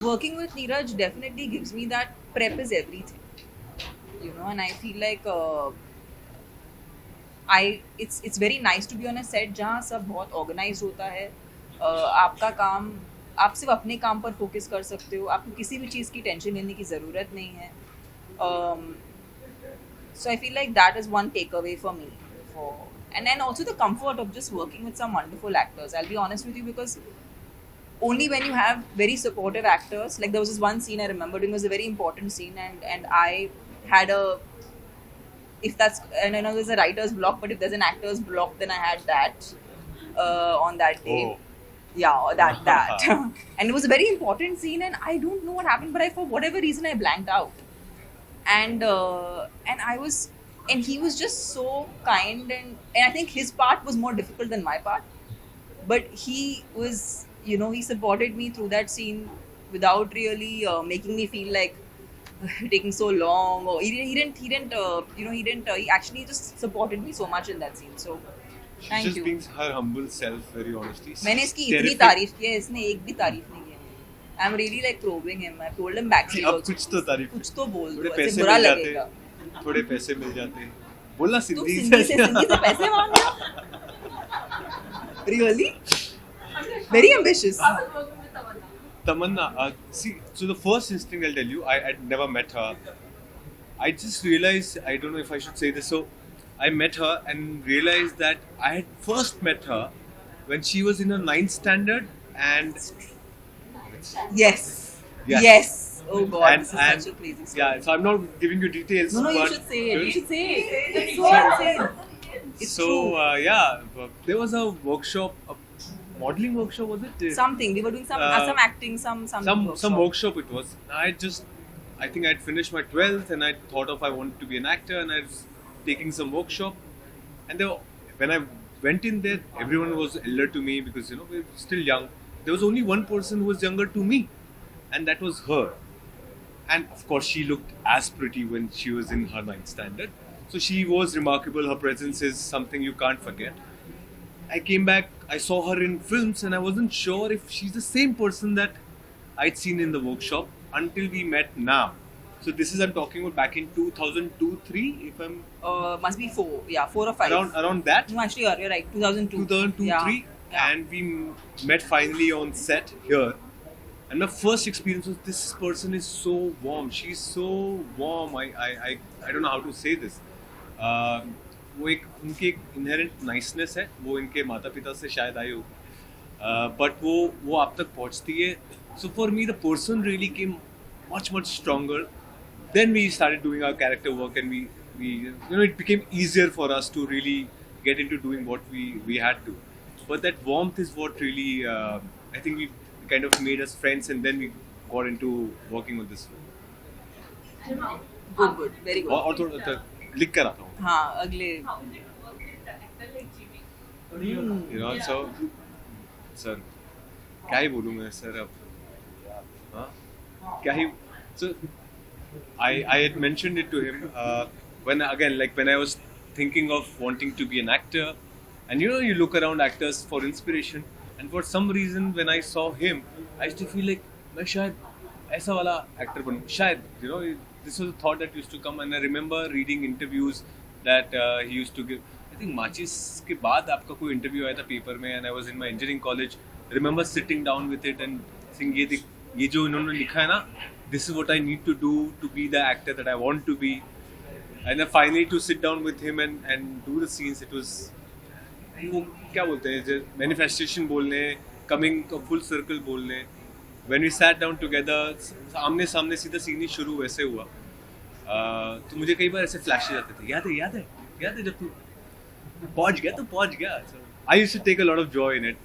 Working with Neeraj definitely gives me that prep is everything, and I feel like it's very nice to be on a set जहाँ सब बहुत organized होता है. आपका काम आप सिर्फ अपने काम पर फोकस कर सकते हो, आपको किसी भी चीज़ की टेंशन लेने की ज़रूरत नहीं है. um, so I feel like that is one takeaway for me. For and then also the comfort of just working with some wonderful actors. I'll be honest with you, because only when you have very supportive actors, like there was this one scene I remembered, it was a very important scene, and I had a, if that's, and I know there's a writer's block, but if there's an actor's block, then I had that on that day. Oh. Yeah, that and it was a very important scene, and I don't know what happened, but I, for whatever reason, I blanked out. And I was, and he was just so kind, and I think his part was more difficult than my part, but he was, he supported me through that scene without really making me feel like taking so long, or he actually just supported me so much in that scene. So She's thank just you. being her humble self, very honestly. मैंने इसकी इतनी Terrific. तारीफ की है, इसने एक भी तारीफ नहीं की है. I'm really like probing him. I told him backstage अब also. कुछ तो तारीफ कुछ तो बोल थोड़े दो, पैसे ऐसे बुरा मिल जाते लगेगा. थोड़े पैसे मिल जाते बोलना तू सिंधी सिंधी से पैसे मांग रहा? Really? Very ambitious. Tamanna, see, so the first instinct I'll tell you, I'd never met her. I just realized, I don't know if I should say this, so I met her and realized that I had first met her when she was in her ninth standard, and Yes. Yes. Yes. Oh God, and, this is and such a crazy story. yeah, so I'm not giving you details. No, you but should say it. You should say it. It's so insane. It's so true. yeah, there was a workshop, a modeling workshop, was it? Something we were doing some acting, some Some workshop it was. I think I'd finished my 12th and I thought of I wanted to be an actor, and I was taking some workshop, and when I went in there, everyone was elder to me because we were still young. There was only one person who was younger to me, and that was her. And of course, she looked as pretty when she was in her ninth standard. So she was remarkable. Her presence is something you can't forget. I came back, I saw her in films, and I wasn't sure if she's the same person that I'd seen in the workshop until we met now. So this is, I'm talking about back in 2002-3, if I'm must be 4. Yeah, 4 or 5. around that. No, actually, you're right. 2002. 2002 Yeah. 3, Yeah. and we met finally on set here. And my first experience was, this person is so warm. She's so warm. I don't know how to say this. वो एक उनकी एक inherent niceness है, वो इनके माता पिता से शायद आई हो, बट वो आप तक पहुंचती है. So for me the person really came much stronger. Then we started doing our character work, and we it became easier for us to really get into doing what we had to. But that warmth is what really I think we kind of made us friends, and then we got into working on this film. Good. Very good. और थोड़ा लिख कर आता हूँ. हाँ, अगले. So sir, क्या ही बोलूँ मैं सर अब. हाँ? क्या ही. So I had mentioned it to him when I was thinking of wanting to be an actor, and you look around actors for inspiration, and for some reason when I saw him, I used to feel like मैं शायद ऐसा वाला actor बनूँ. शायद this was a thought that used to come, and I remember reading interviews that he used to give. I think माचिस के बाद आपका कोई interview आया था पेपर में, and I was in my engineering college. I remember sitting down with it and saying ये जो इन्होंने लिखा है ना, this is what I need to do to be the actor that I want to be. And then finally to sit down with him and do the scenes, it was वो क्या बोलते हैं manifestation बोलने, coming a full circle बोलने. When we sat down together, आमने सामने सीधा scene ही शुरू वैसे हुआ. तो मुझे कई बार ऐसे फ्लैशेस आते थे, याद है जब तू पहुंच गया. I used to take a lot of joy in it.